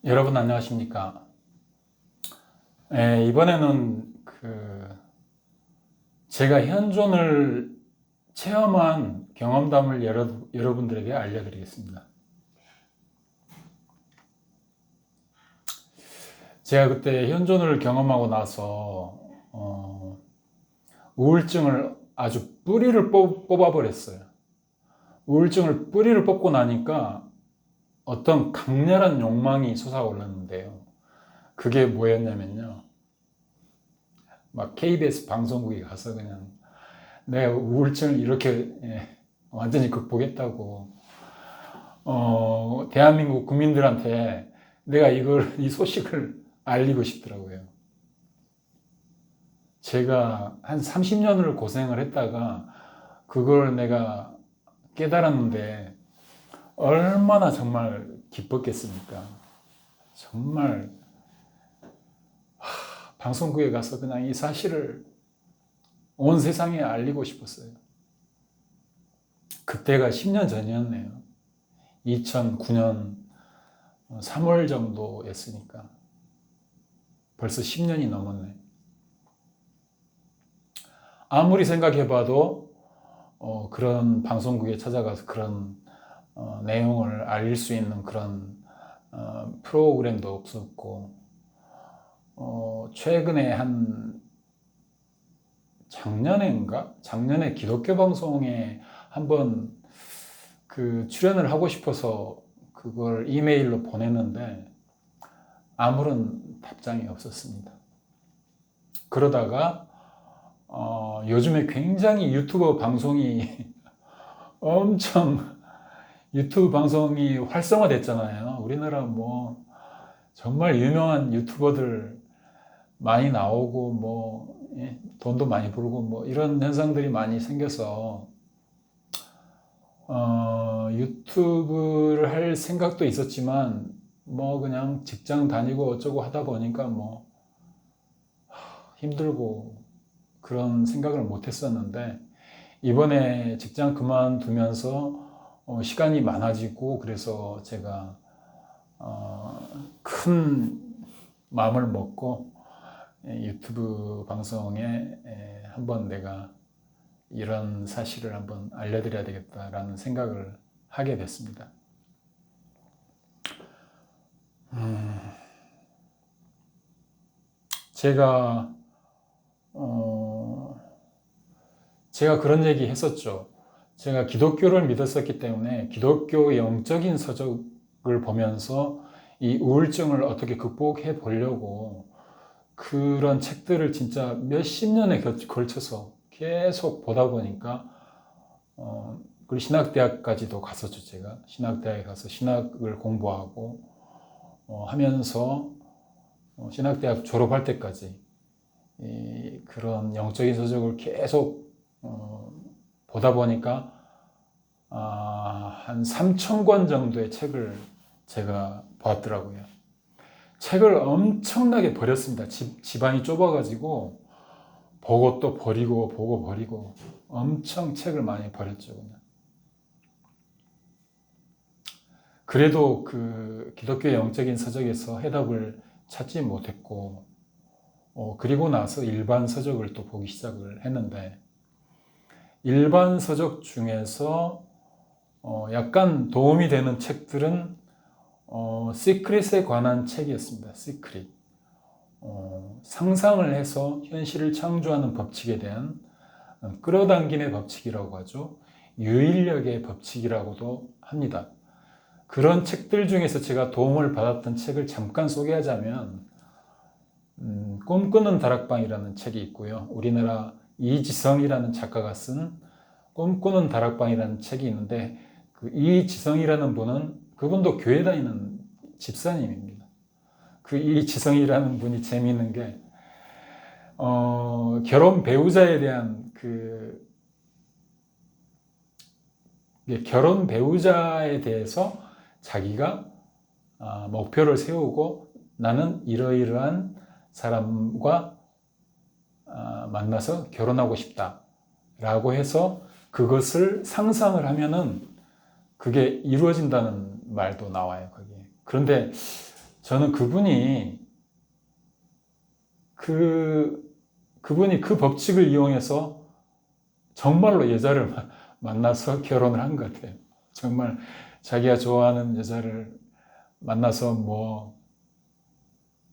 여러분 안녕하십니까? 이번에는 제가 현존을 체험한 경험담을 여러분들에게 알려드리겠습니다. 제가 그때 현존을 경험하고 나서 우울증을 아주 뿌리를 뽑아버렸어요. 우울증을 뿌리를 뽑고 나니까 어떤 강렬한 욕망이 솟아올랐는데요. 그게 뭐였냐면요. 막 KBS 방송국에 가서 그냥 내 우울증을 이렇게 완전히 극복했다고 대한민국 국민들한테 내가 이 소식을 알리고 싶더라고요. 제가 한 30년을 고생을 했다가 그걸 내가 깨달았는데 얼마나 정말 기뻤겠습니까? 정말 방송국에 가서 그냥 이 사실을 온 세상에 알리고 싶었어요. 그때가 10년 전이었네요. 2009년 3월 정도였으니까 벌써 10년이 넘었네. 아무리 생각해봐도 그런 방송국에 찾아가서 그런 내용을 알릴 수 있는 그런 프로그램도 없었고 최근에 한 작년에 기독교 방송에 한번 출연을 하고 싶어서 그걸 이메일로 보냈는데 아무런 답장이 없었습니다. 그러다가 요즘에 굉장히 유튜브 방송이 활성화됐잖아요. 우리나라 뭐 정말 유명한 유튜버들 많이 나오고 돈도 많이 벌고 이런 현상들이 많이 생겨서 유튜브를 할 생각도 있었지만 그냥 직장 다니고 어쩌고 하다 보니까 힘들고 그런 생각을 못 했었는데 이번에 직장 그만두면서 시간이 많아지고 그래서 제가 큰 마음을 먹고 유튜브 방송에 한번 내가 이런 사실을 한번 알려드려야 되겠다라는 생각을 하게 됐습니다. 제가 그런 얘기 했었죠. 제가 기독교를 믿었었기 때문에 기독교 영적인 서적을 보면서 이 우울증을 어떻게 극복해 보려고 그런 책들을 진짜 몇십 년에 걸쳐서 계속 보다 보니까 그리고 신학대학까지도 갔었죠. 제가 신학대학에 가서 신학을 공부하고 하면서 신학대학 졸업할 때까지 그런 영적인 서적을 계속 보다 보니까 한 3,000권 정도의 책을 제가 봤더라고요. 책을 엄청나게 버렸습니다. 집안이 좁아가지고 보고 또 버리고 보고 버리고 엄청 책을 많이 버렸죠. 그냥. 그래도 그 기독교 영적인 서적에서 해답을 찾지 못했고 그리고 나서 일반 서적을 또 보기 시작을 했는데 일반 서적 중에서 약간 도움이 되는 책들은 시크릿에 관한 책이었습니다. 시크릿. 상상을 해서 현실을 창조하는 법칙에 대한 끌어당김의 법칙이라고 하죠. 유인력의 법칙이라고도 합니다. 그런 책들 중에서 제가 도움을 받았던 책을 잠깐 소개하자면 꿈꾸는 다락방이라는 책이 있고요. 우리나라 이지성이라는 작가가 쓴 꿈꾸는 다락방이라는 책이 있는데 그 이지성이라는 분은 그분도 교회 다니는 집사님입니다. 그 이지성이라는 분이 재미있는 게 결혼 배우자에 대한 결혼 배우자에 대해서 자기가 목표를 세우고 나는 이러이러한 사람과 만나서 결혼하고 싶다라고 해서 그것을 상상을 하면은 그게 이루어진다는 말도 나와요, 거기에. 그런데 저는 그분이 그 법칙을 이용해서 정말로 여자를 만나서 결혼을 한 것 같아요. 정말 자기가 좋아하는 여자를 만나서 뭐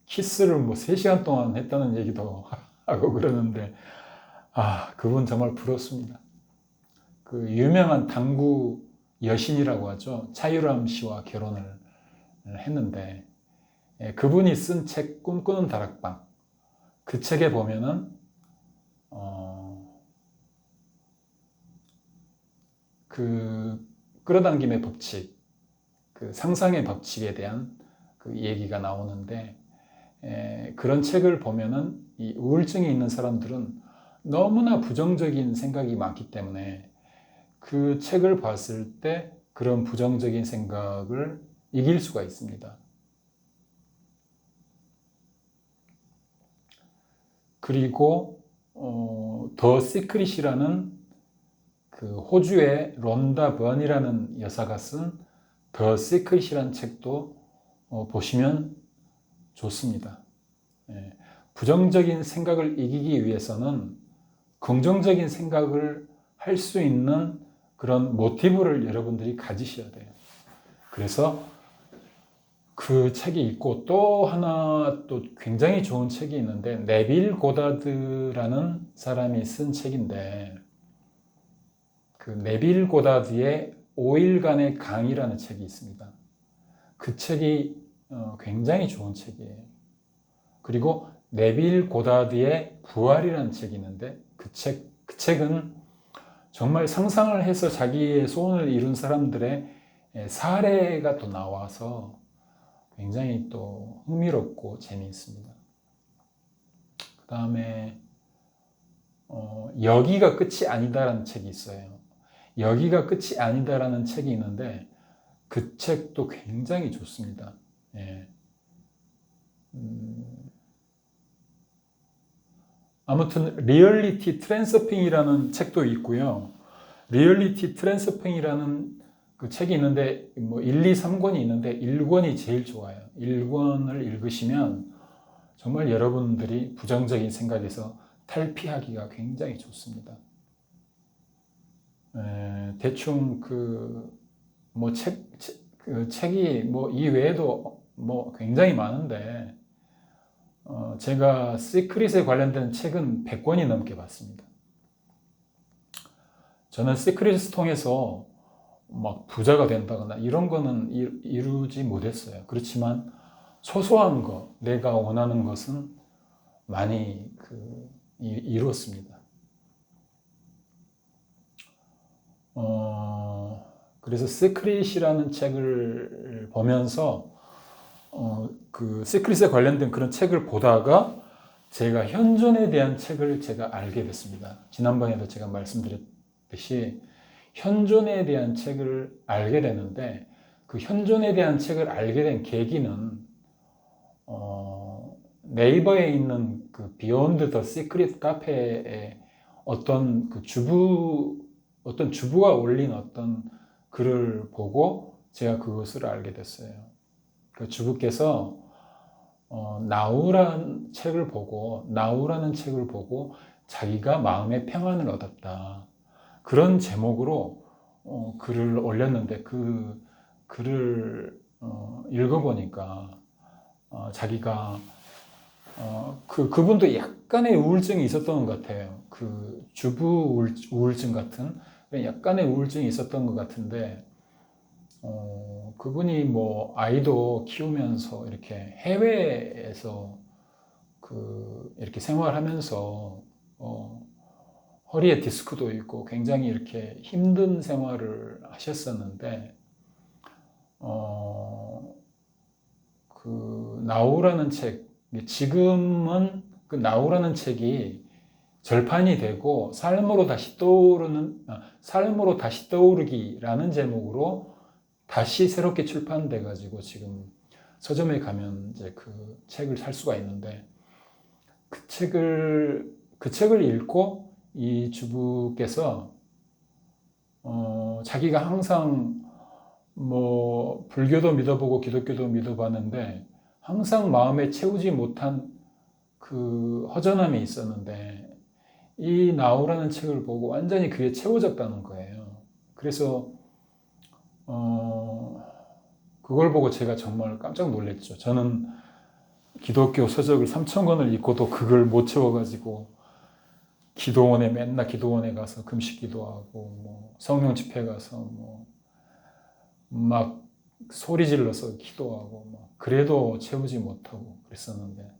키스를 뭐 3시간 동안 했다는 얘기도 하고 그러는데, 그분 정말 부럽습니다. 그 유명한 당구 여신이라고 하죠. 차유람 씨와 결혼을 했는데, 그분이 쓴 책 꿈꾸는 다락방, 그 책에 보면은 그 끌어당김의 법칙, 그 상상의 법칙에 대한 그 얘기가 나오는데, 그런 책을 보면은 이 우울증이 있는 사람들은 너무나 부정적인 생각이 많기 때문에 그 책을 봤을 때 그런 부정적인 생각을 이길 수가 있습니다. 그리고 더 시크릿이라는 그 호주의 론다 번이라는 여사가 쓴 더 시크릿이라는 책도 보시면 좋습니다. 부정적인 생각을 이기기 위해서는 긍정적인 생각을 할 수 있는 그런 모티브를 여러분들이 가지셔야 돼요. 그래서 그 책이 있고, 또 하나 또 굉장히 좋은 책이 있는데, 네빌 고다드라는 사람이 쓴 책인데, 그 네빌 고다드의 5일간의 강의라는 책이 있습니다. 그 책이 굉장히 좋은 책이에요. 그리고 네빌 고다드의 부활이라는 책이 있는데, 그 책은 정말 상상을 해서 자기의 소원을 이룬 사람들의 사례가 또 나와서 굉장히 또 흥미롭고 재미있습니다. 그 다음에 여기가 끝이 아니다라는 책이 있어요. 여기가 끝이 아니다라는 책이 있는데, 그 책도 굉장히 좋습니다. 아무튼 리얼리티 트랜스핑이라는 책도 있고요. 리얼리티 트랜스핑이라는 그 책이 있는데, 뭐 1, 2, 3권이 있는데 1권이 제일 좋아요. 1권을 읽으시면 정말 여러분들이 부정적인 생각에서 탈피하기가 굉장히 좋습니다. 대충 뭐 책이 뭐 이외에도 뭐 굉장히 많은데, 제가 시크릿에 관련된 책은 100권이 넘게 봤습니다. 저는 시크릿을 통해서 막 부자가 된다거나 이런 거는 이루지 못했어요. 그렇지만 소소한 거, 내가 원하는 것은 많이 이루었습니다. 그래서 시크릿이라는 책을 보면서 그 시크릿에 관련된 그런 책을 보다가 제가 현존에 대한 책을 제가 알게 됐습니다. 지난번에도 제가 말씀드렸듯이 현존에 대한 책을 알게 됐는데, 그 현존에 대한 책을 알게 된 계기는 네이버에 있는 그 비욘드 더 시크릿 카페에 어떤 주부가 올린 어떤 글을 보고 제가 그것을 알게 됐어요. 그 주부께서 나우라는 책을 보고 자기가 마음의 평안을 얻었다, 그런 제목으로 글을 올렸는데, 그 글을 읽어보니까 자기가 그분도 약간의 우울증이 있었던 것 같아요. 그 주부 우울증 같은 약간의 우울증이 있었던 것 같은데, 그분이 뭐 아이도 키우면서 이렇게 해외에서 이렇게 생활하면서 허리에 디스크도 있고 굉장히 이렇게 힘든 생활을 하셨었는데, 그 나우라는 책, 지금은 그 나우라는 책이 절판이 되고 삶으로 다시 떠오르기라는 제목으로 다시 새롭게 출판돼 가지고 지금 서점에 가면 이제 그 책을 살 수가 있는데, 그 책을 읽고 이 주부께서 자기가 항상 뭐 불교도 믿어보고 기독교도 믿어봤는데 항상 마음에 채우지 못한 그 허전함이 있었는데 이 나우라는 책을 보고 완전히 그게 채워졌다는 거예요. 그래서 그걸 보고 제가 정말 깜짝 놀랐죠. 저는 기독교 서적을 3,000권을 읽고도 그걸 못 채워가지고 기도원에 맨날 기도원에 가서 금식 기도하고 뭐 성령 집회 가서 뭐 막 소리 질러서 기도하고 뭐 그래도 채우지 못하고 그랬었는데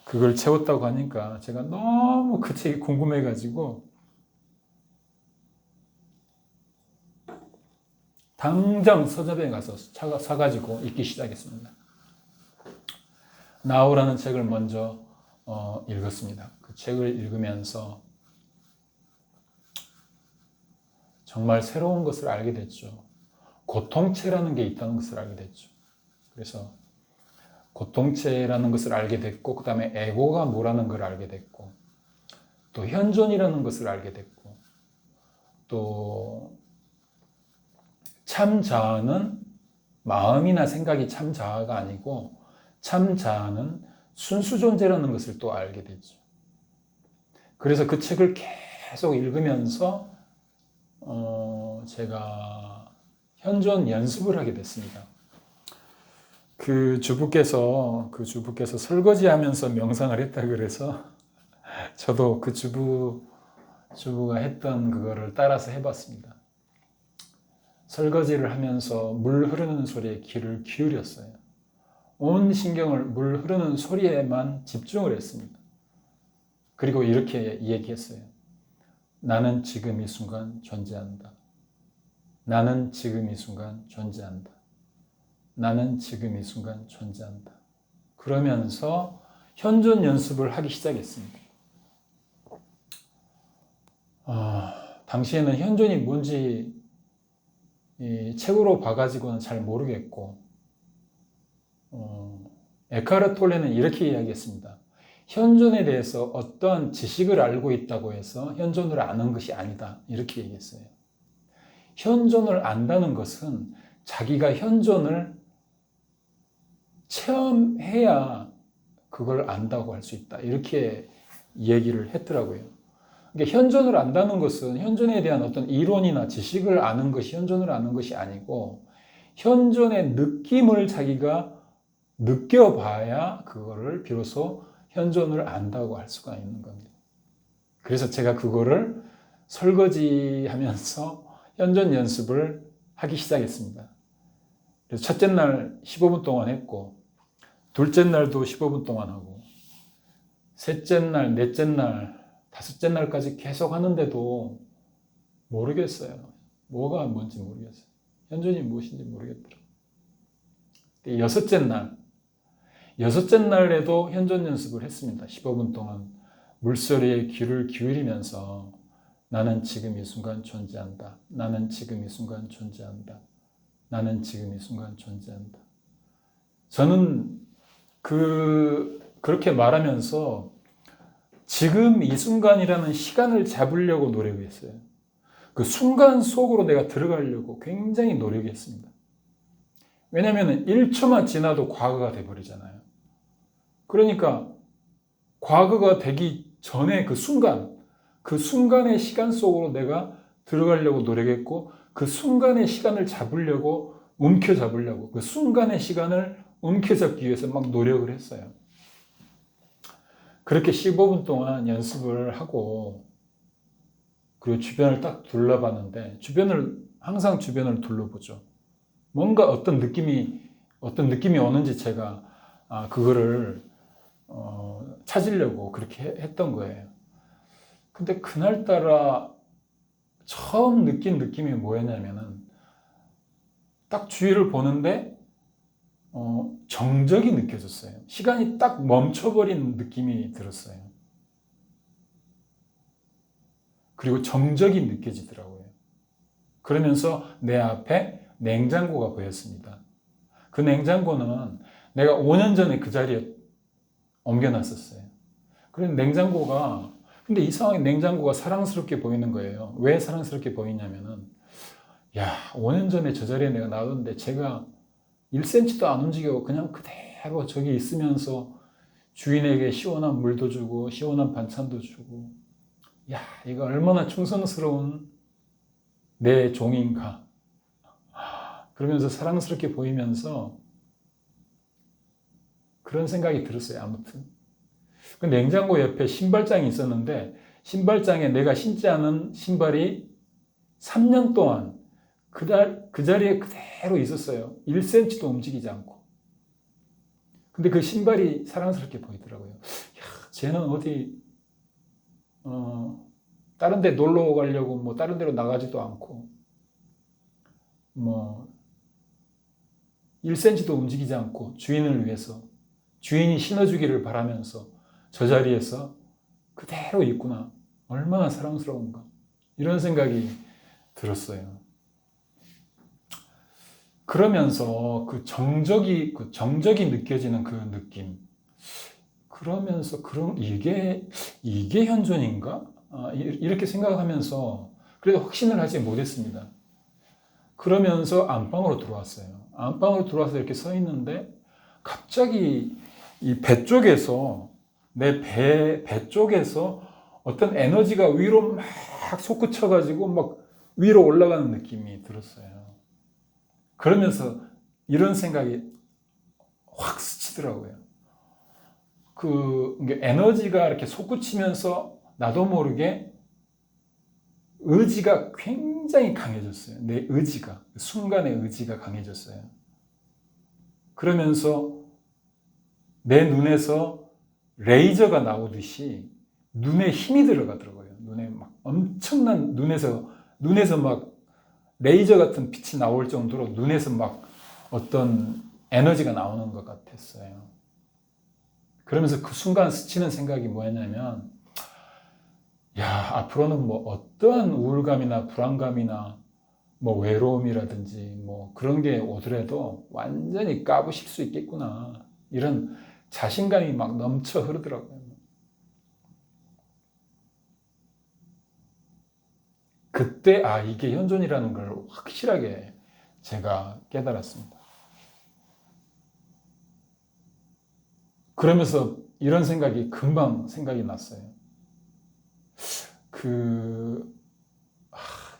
그걸 채웠다고 하니까 제가 너무 그 책이 궁금해가지고 당장 서점에 가서 사가지고 읽기 시작했습니다. 나우라는 책을 먼저 읽었습니다. 그 책을 읽으면서 정말 새로운 것을 알게 됐죠. 고통체라는 게 있다는 것을 알게 됐죠. 그래서 고통체라는 것을 알게 됐고, 그 다음에 에고가 뭐라는 걸 알게 됐고, 또 현존이라는 것을 알게 됐고, 또 참 자아는 마음이나 생각이 참 자아가 아니고 참 자아는 순수 존재라는 것을 또 알게 됐죠. 그래서 그 책을 계속 읽으면서 제가 현존 연습을 하게 됐습니다. 그 주부께서 설거지하면서 명상을 했다 그래서 저도 그 주부가 했던 그거를 따라서 해봤습니다. 설거지를 하면서 물 흐르는 소리에 귀를 기울였어요. 온 신경을 물 흐르는 소리에만 집중을 했습니다. 그리고 이렇게 얘기했어요. 나는 지금 이 순간 존재한다. 나는 지금 이 순간 존재한다. 나는 지금 이 순간 존재한다. 그러면서 현존 연습을 하기 시작했습니다. 당시에는 현존이 뭔지 책으로 봐가지고는 잘 모르겠고 에카르트 톨레는 이렇게 이야기했습니다. 현존에 대해서 어떠한 지식을 알고 있다고 해서 현존을 아는 것이 아니다. 이렇게 얘기했어요. 현존을 안다는 것은 자기가 현존을 체험해야 그걸 안다고 할 수 있다. 이렇게 얘기를 했더라고요. 그러니까 현존을 안다는 것은 현존에 대한 어떤 이론이나 지식을 아는 것이 현존을 아는 것이 아니고 현존의 느낌을 자기가 느껴봐야 그거를 비로소 현존을 안다고 할 수가 있는 겁니다. 그래서 제가 그거를 설거지하면서 현존 연습을 하기 시작했습니다. 그래서 첫째 날 15분 동안 했고 둘째 날도 15분 동안 하고 셋째 날, 넷째 날, 다섯째 날까지 계속 하는데도 모르겠어요. 뭐가 뭔지 모르겠어요. 현존이 무엇인지 모르겠더라고요. 여섯째 날에도 현존 연습을 했습니다. 15분 동안 물소리에 귀를 기울이면서 나는 지금 이 순간 존재한다. 나는 지금 이 순간 존재한다. 나는 지금 이 순간 존재한다. 저는 그렇게 말하면서 지금 이 순간이라는 시간을 잡으려고 노력했어요. 그 순간 속으로 내가 들어가려고 굉장히 노력했습니다. 왜냐하면 1초만 지나도 과거가 돼버리잖아요. 그러니까 과거가 되기 전에 그 순간의 시간 속으로 내가 들어가려고 노력했고 그 순간의 시간을 잡으려고 움켜잡으려고 그 순간의 시간을 움켜잡기 위해서 막 노력을 했어요. 그렇게 15분 동안 연습을 하고 그리고 주변을 딱 둘러봤는데 항상 주변을 둘러보죠. 뭔가 어떤 느낌이 오는지 제가 그거를 찾으려고 그렇게 했던 거예요. 근데 그날따라 처음 느낀 느낌이 뭐였냐면은 딱 주위를 보는데 정적이 느껴졌어요. 시간이 딱 멈춰버린 느낌이 들었어요. 그리고 정적이 느껴지더라고요. 그러면서 내 앞에 냉장고가 보였습니다. 그 냉장고는 내가 5년 전에 그 자리에 옮겨놨었어요. 그런데 근데 이상하게 냉장고가 사랑스럽게 보이는 거예요. 왜 사랑스럽게 보이냐면은, 5년 전에 저 자리에 내가 놔뒀는데 제가 1cm도 안 움직이고 그냥 그대로 그대로 저기 있으면서 주인에게 시원한 물도 주고 시원한 반찬도 주고, 야, 이거 얼마나 충성스러운 내 종인가. 그러면서 사랑스럽게 보이면서 그런 생각이 들었어요. 아무튼 그 냉장고 옆에 신발장이 있었는데, 신발장에 내가 신지 않은 신발이 3년 동안 그 자리에 그대로 있었어요. 1cm도 움직이지 않고. 근데 그 신발이 사랑스럽게 보이더라고요. 야, 쟤는 어디 다른 데 놀러 가려고 뭐 다른 데로 나가지도 않고 뭐 1cm도 움직이지 않고 주인을 위해서, 주인이 신어주기를 바라면서 저 자리에서 그대로 있구나. 얼마나 사랑스러운가. 이런 생각이 들었어요. 그러면서 그 정적이 느껴지는 그 느낌. 그러면서 이게 현존인가? 이렇게 생각하면서 그래도 확신을 하지 못했습니다. 그러면서 안방으로 들어왔어요. 안방으로 들어와서 이렇게 서 있는데 갑자기 이 배 쪽에서, 내 배 쪽에서 어떤 에너지가 위로 막 솟구쳐가지고 막 위로 올라가는 느낌이 들었어요. 그러면서 이런 생각이 확 스치더라고요. 에너지가 이렇게 솟구치면서 나도 모르게 의지가 굉장히 강해졌어요. 내 의지가, 순간의 의지가 강해졌어요. 그러면서 내 눈에서 레이저가 나오듯이 눈에 힘이 들어가더라고요. 눈에 막 엄청난, 눈에서 막 레이저 같은 빛이 나올 정도로 눈에서 막 어떤 에너지가 나오는 것 같았어요. 그러면서 그 순간 스치는 생각이 뭐였냐면, 야, 앞으로는 뭐 어떠한 우울감이나 불안감이나 뭐 외로움이라든지 뭐 그런 게 오더라도 완전히 까부실 수 있겠구나. 이런 자신감이 막 넘쳐 흐르더라고요. 그때 이게 현존이라는 걸 확실하게 제가 깨달았습니다. 그러면서 이런 생각이 금방 생각이 났어요.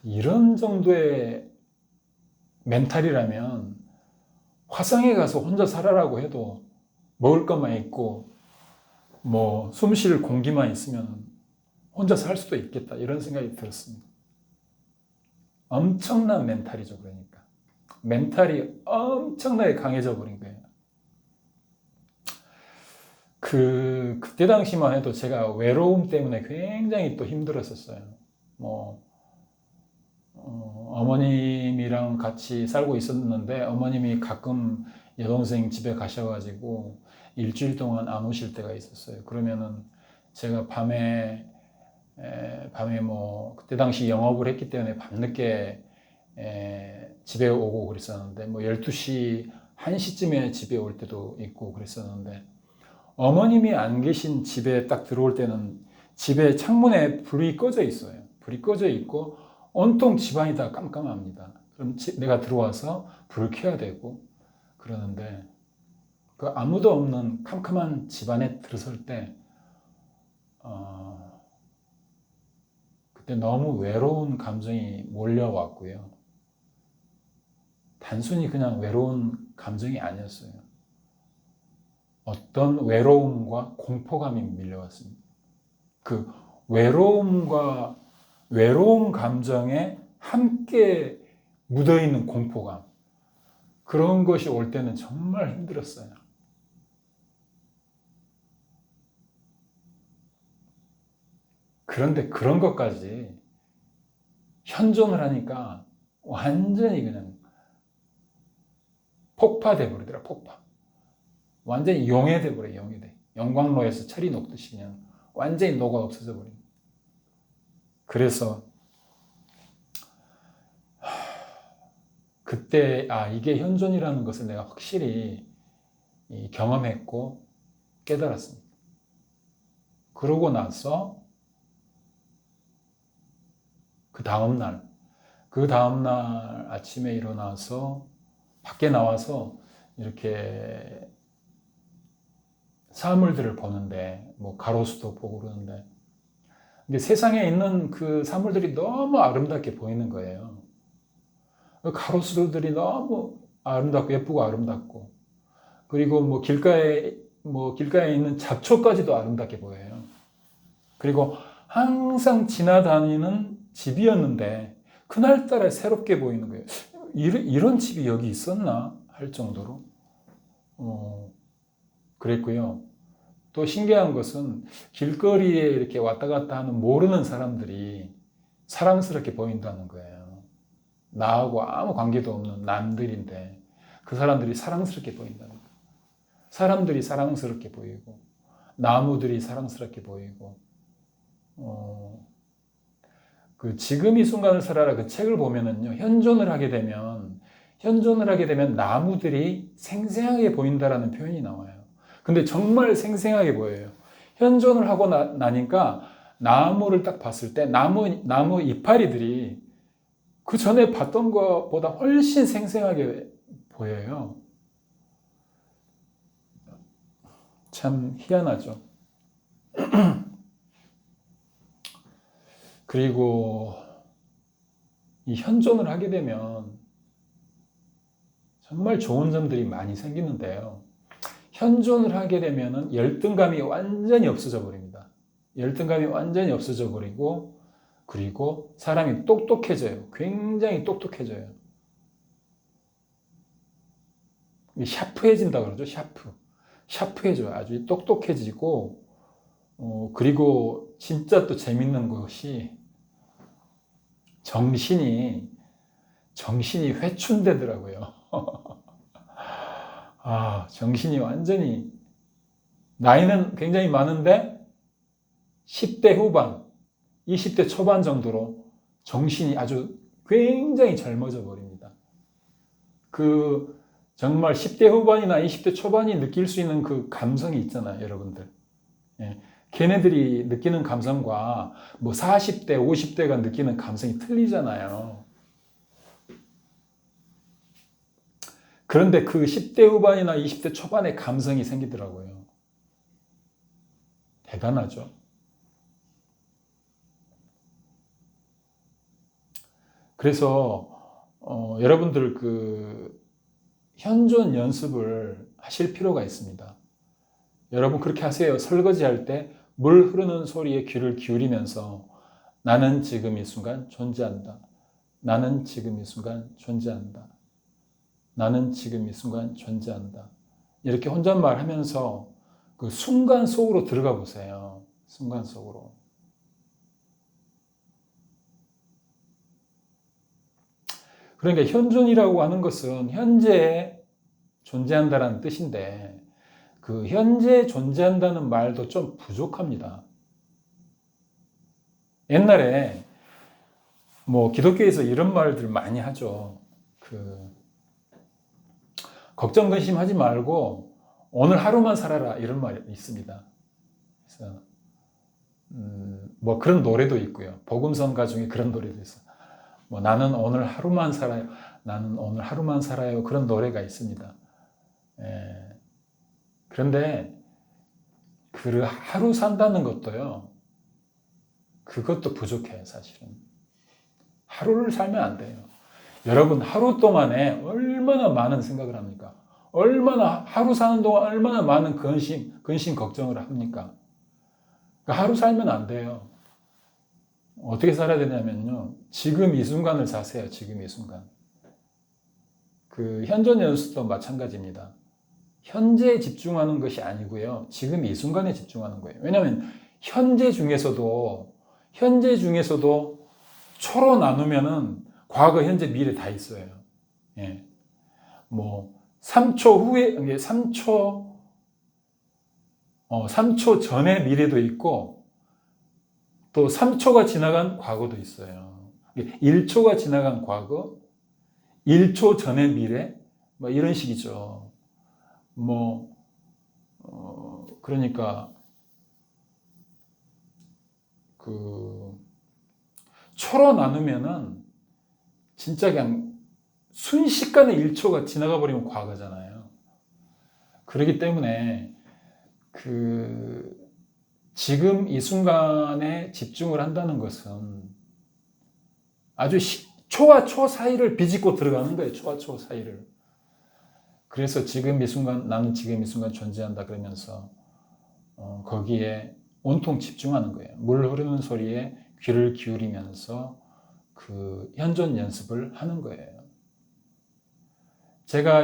이런 정도의 멘탈이라면 화성에 가서 혼자 살아라고 해도 먹을 것만 있고 뭐 숨 쉴 공기만 있으면 혼자 살 수도 있겠다, 이런 생각이 들었습니다. 엄청난 멘탈이죠. 그러니까 멘탈이 엄청나게 강해져 버린 거예요. 그때 당시만 해도 제가 외로움 때문에 굉장히 또 힘들었었어요. 뭐 어머님이랑 같이 살고 있었는데 어머님이 가끔 여동생 집에 가셔가지고 일주일 동안 안 오실 때가 있었어요. 그러면은 제가 밤에 뭐 그때 당시 영업을 했기 때문에 밤늦게 집에 오고 그랬었는데, 뭐 12시, 1시쯤에 집에 올 때도 있고 그랬었는데, 어머님이 안 계신 집에 딱 들어올 때는 집에 창문에 불이 꺼져 있어요. 불이 꺼져 있고 온통 집안이 다 깜깜합니다. 그럼 내가 들어와서 불을 켜야 되고 그러는데, 그 아무도 없는 캄캄한 집안에 들어설 때 그때 너무 외로운 감정이 몰려왔고요. 단순히 그냥 외로운 감정이 아니었어요. 어떤 외로움과 공포감이 밀려왔습니다. 그 외로움 감정에 함께 묻어있는 공포감, 그런 것이 올 때는 정말 힘들었어요. 그런데 그런 것까지 현존을 하니까 완전히 그냥 폭파돼 버리더라. 폭파. 완전히 용해돼 버려. 용해돼. 영광로에서 철이 녹듯이 그냥 완전히 녹아 없어져 버립니다. 그래서 그때 이게 현존이라는 것을 내가 확실히 경험했고 깨달았습니다. 그러고 나서 그 다음날 아침에 일어나서 밖에 나와서 이렇게 사물들을 보는데, 뭐 가로수도 보고 그러는데, 근데 세상에 있는 그 사물들이 너무 아름답게 보이는 거예요. 가로수들이 너무 아름답고 예쁘고 아름답고, 그리고 뭐 길가에 있는 잡초까지도 아름답게 보여요. 그리고 항상 지나다니는 집이었는데 그날따라 새롭게 보이는 거예요. 이런 집이 여기 있었나 할 정도로 그랬고요. 또 신기한 것은 길거리에 이렇게 왔다 갔다 하는 모르는 사람들이 사랑스럽게 보인다는 거예요. 나하고 아무 관계도 없는 남들인데 그 사람들이 사랑스럽게 보인다는 거예요. 사람들이 사랑스럽게 보이고 나무들이 사랑스럽게 보이고 그 지금 이 순간을 살아라 그 책을 보면은요, 현존을 하게 되면 나무들이 생생하게 보인다라는 표현이 나와요. 근데 정말 생생하게 보여요. 현존을 하고 나니까 나무를 딱 봤을 때 나무 이파리들이 그 전에 봤던 것보다 훨씬 생생하게 보여요. 참 희한하죠. 그리고 이 현존을 하게 되면 정말 좋은 점들이 많이 생기는데요. 현존을 하게 되면 열등감이 완전히 없어져 버립니다. 열등감이 완전히 없어져 버리고, 그리고 사람이 똑똑해져요. 굉장히 똑똑해져요. 샤프해진다 그러죠. 샤프해져요. 아주 똑똑해지고, 그리고 진짜 또 재밌는 것이 정신이 회춘되더라고요. 정신이 완전히, 나이는 굉장히 많은데 10대 후반, 20대 초반 정도로 정신이 아주 굉장히 젊어져 버립니다. 정말 10대 후반이나 20대 초반이 느낄 수 있는 그 감성이 있잖아요, 여러분들. 예. 걔네들이 느끼는 감성과 뭐 40대, 50대가 느끼는 감성이 틀리잖아요. 그런데 그 10대 후반이나 20대 초반의 감성이 생기더라고요. 대단하죠. 그래서 여러분들 그 현존 연습을 하실 필요가 있습니다. 여러분 그렇게 하세요. 설거지할 때 물 흐르는 소리에 귀를 기울이면서 나는 지금 이 순간 존재한다. 나는 지금 이 순간 존재한다. 나는 지금 이 순간 존재한다. 이렇게 혼잣말 하면서 그 순간 속으로 들어가 보세요. 순간 속으로. 그러니까 현존이라고 하는 것은 현재에 존재한다는 뜻인데 그 현재에 존재한다는 말도 좀 부족합니다. 옛날에 뭐 기독교에서 이런 말들 많이 하죠. 걱정 근심하지 말고 오늘 하루만 살아라 이런 말이 있습니다. 그래서 뭐 그런 노래도 있고요. 복음성가 중에 그런 노래도 있어요. 뭐 나는 오늘 하루만 살아요. 나는 오늘 하루만 살아요. 그런 노래가 있습니다. 그런데 그 하루 산다는 것도요. 그것도 부족해요, 사실은. 하루를 살면 안 돼요. 여러분 하루 동안에 얼마나 많은 생각을 합니까? 하루 사는 동안 얼마나 많은 근심 걱정을 합니까? 그러니까 하루 살면 안 돼요. 어떻게 살아야 되냐면요. 지금 이 순간을 사세요. 지금 이 순간. 그 현존 연습도 마찬가지입니다. 현재에 집중하는 것이 아니고요. 지금 이 순간에 집중하는 거예요. 왜냐하면 현재 중에서도 초로 나누면은 과거, 현재, 미래 다 있어요. 예. 뭐 3초 후에 3초 전의 미래도 있고 또 3초가 지나간 과거도 있어요. 1초가 지나간 과거, 1초 전의 미래, 뭐 이런 식이죠. 그러니까 초로 나누면은 진짜 그냥 순식간에 1초가 지나가 버리면 과거잖아요. 그렇기 때문에 그 지금 이 순간에 집중을 한다는 것은 아주 초와 초 사이를 비집고 들어가는 거예요. 초와 초 사이를. 그래서 지금 이 순간, 나는 지금 이 순간 존재한다 그러면서 거기에 온통 집중하는 거예요. 물 흐르는 소리에 귀를 기울이면서 그 현존 연습을 하는 거예요. 제가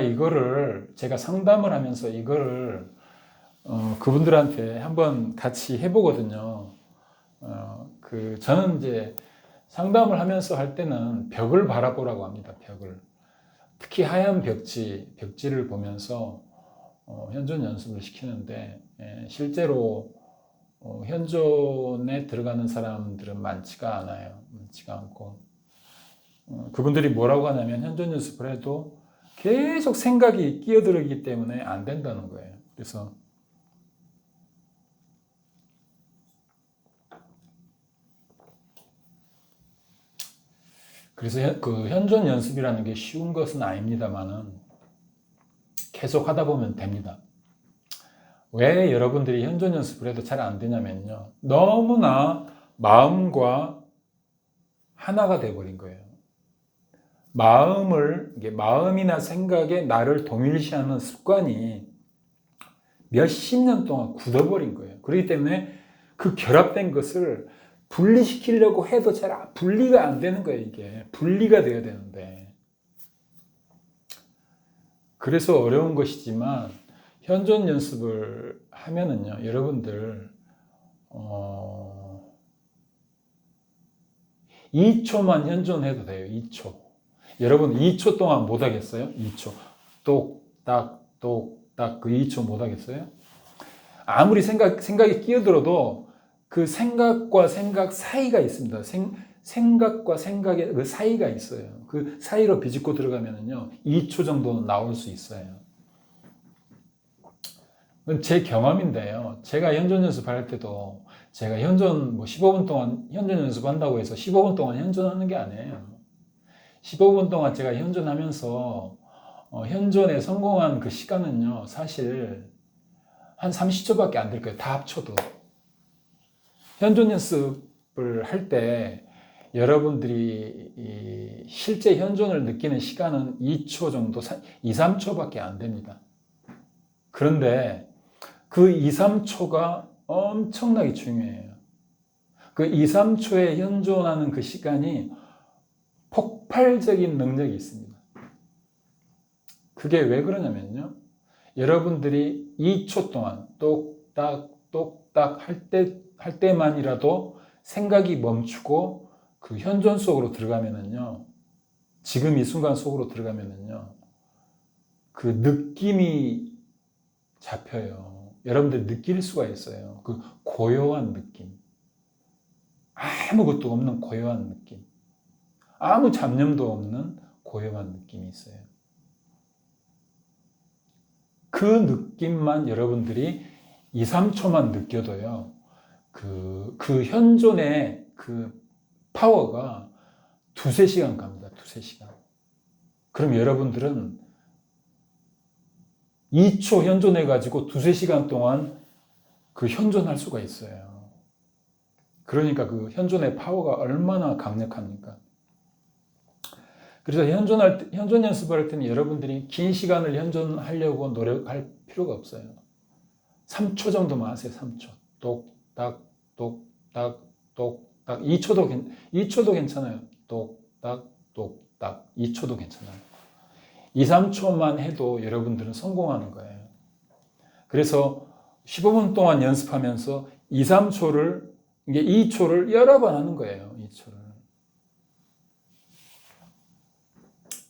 상담을 하면서 이거를 그분들한테 한번 같이 해보거든요. 저는 이제 상담을 할 때는 벽을 바라보라고 합니다. 벽을. 특히 하얀 벽지를 보면서 현존 연습을 시키는데, 실제로 현존에 들어가는 사람들은 많지가 않아요. 많지가 않고, 그분들이 뭐라고 하냐면 현존 연습을 해도 계속 생각이 끼어들기 때문에 안 된다는 거예요. 그래서 그 현존 연습이라는 게 쉬운 것은 아닙니다만은 계속 하다 보면 됩니다. 왜 여러분들이 현존 연습을 해도 잘 안 되냐면요. 너무나 마음과 하나가 돼버린 거예요. 마음이나 생각에 나를 동일시하는 습관이 몇십 년 동안 굳어버린 거예요. 그렇기 때문에 그 결합된 것을 분리시키려고 해도 잘 분리가 안 되는 거예요, 이게. 분리가 돼야 되는데. 그래서 어려운 것이지만, 현존 연습을 하면은요, 여러분들, 2초만 현존해도 돼요, 2초. 여러분, 2초 동안 못 하겠어요? 2초. 똑딱, 똑딱, 그 2초 못 하겠어요? 아무리 생각이 끼어들어도 그 생각과 생각 사이가 있습니다. 생각과 생각의 그 사이가 있어요. 그 사이로 비집고 들어가면은요, 2초 정도는 나올 수 있어요. 제 경험인데요. 제가 현존 연습할 때도 제가 15분 동안 현존 연습한다고 해서 15분 동안 현존하는 게 아니에요. 15분 동안 제가 현존하면서 현존에 성공한 그 시간은요, 사실 한 30초밖에 안 될 거예요. 다 합쳐도. 현존 연습을 할 때 여러분들이 실제 현존을 느끼는 시간은 2초 정도, 2, 3초밖에 안 됩니다. 그런데 그 2, 3초가 엄청나게 중요해요. 그 2, 3초에 현존하는 그 시간이 폭발적인 능력이 있습니다. 그게 왜 그러냐면요. 여러분들이 2초 동안 똑딱, 똑딱 할 때만이라도 생각이 멈추고 그 현존 속으로 들어가면은요. 지금 이 순간 속으로 들어가면은요. 그 느낌이 잡혀요. 여러분들 느낄 수가 있어요. 그 고요한 느낌. 아무것도 없는 고요한 느낌. 아무 잡념도 없는 고요한 느낌이 있어요. 그 느낌만 여러분들이 2, 3초만 느껴도요. 그 현존의 그 파워가 2-3시간 갑니다. 2-3시간. 그럼 여러분들은 2초 현존해가지고 2-3시간 동안 그 현존할 수가 있어요. 그러니까 그 현존의 파워가 얼마나 강력합니까? 그래서 현존 연습을 할 때는 여러분들이 긴 시간을 현존하려고 노력할 필요가 없어요. 3초 정도만 하세요. 3초. 똑딱, 똑딱, 똑딱. 2초도 괜찮아요. 똑딱, 똑딱. 2초도 괜찮아요. 2, 3초만 해도 여러분들은 성공하는 거예요. 그래서 15분 동안 연습하면서 2, 3초를, 이게 2초를 여러 번 하는 거예요. 2초를.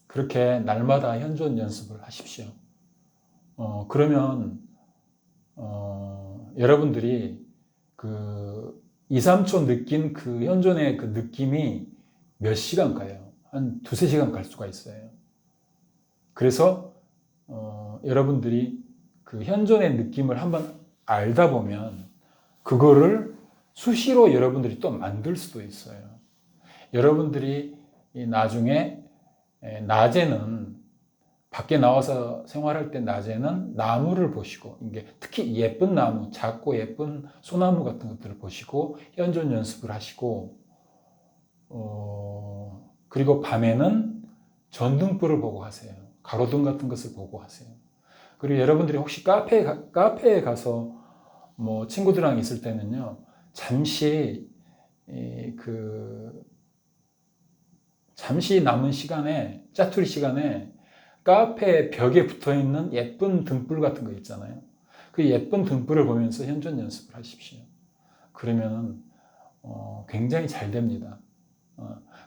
그렇게 날마다 현존 연습을 하십시오. 그러면, 여러분들이 그 2, 3초 느낀 그 현존의 그 느낌이 몇 시간 가요? 한 2-3시간 갈 수가 있어요. 그래서, 여러분들이 그 현존의 느낌을 한번 알다 보면 그거를 수시로 여러분들이 또 만들 수도 있어요. 여러분들이 나중에 낮에는 밖에 나와서 생활할 때 낮에는 나무를 보시고, 이게 특히 예쁜 나무, 작고 예쁜 소나무 같은 것들을 보시고 현존 연습을 하시고, 그리고 밤에는 전등불을 보고 하세요. 가로등 같은 것을 보고 하세요. 그리고 여러분들이 혹시 카페에 가서 뭐 친구들이랑 있을 때는요, 잠시 잠시 남은 시간에, 짜투리 시간에 카페 벽에 붙어 있는 예쁜 등불 같은 거 있잖아요. 그 예쁜 등불을 보면서 현존 연습을 하십시오. 그러면 굉장히 잘 됩니다.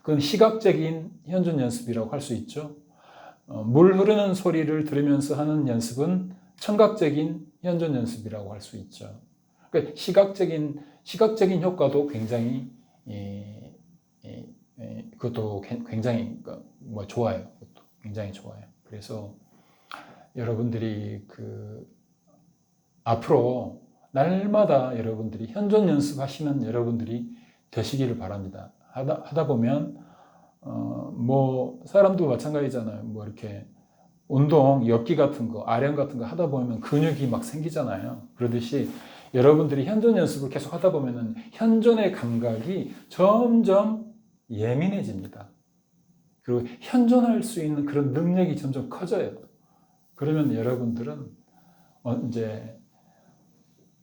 그건 시각적인 현존 연습이라고 할 수 있죠. 물 흐르는 소리를 들으면서 하는 연습은 청각적인 현존 연습이라고 할 수 있죠. 그러니까 시각적인 효과도 굉장히 그것도 굉장히 좋아요. 그것도 굉장히 좋아요. 그래서 여러분들이 앞으로 날마다 여러분들이 현존 연습하시는 여러분들이 되시기를 바랍니다. 하다 보면 뭐 사람도 마찬가지잖아요. 뭐 이렇게 운동, 엽기 같은 거, 아령 같은 거 하다 보면 근육이 막 생기잖아요. 그러듯이 여러분들이 현존 연습을 계속 하다 보면은 현존의 감각이 점점 예민해집니다. 그리고 현존할 수 있는 그런 능력이 점점 커져요. 그러면 여러분들은 이제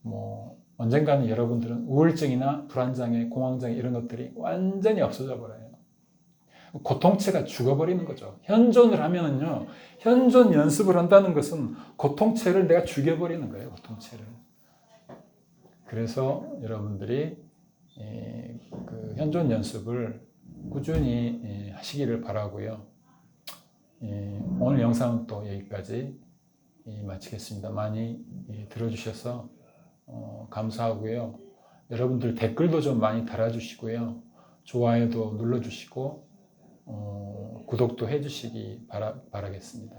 뭐 언젠가는 여러분들은 우울증이나 불안장애, 공황장애 이런 것들이 완전히 없어져 버려요. 고통체가 죽어버리는 거죠. 현존을 하면은요, 현존 연습을 한다는 것은 고통체를 내가 죽여버리는 거예요, 고통체를. 그래서 여러분들이 현존 연습을 꾸준히 하시기를 바라고요. 오늘 영상은 또 여기까지 마치겠습니다. 많이 들어주셔서 감사하고요. 여러분들 댓글도 좀 많이 달아주시고요. 좋아요도 눌러주시고 구독도 해주시기 바라겠습니다.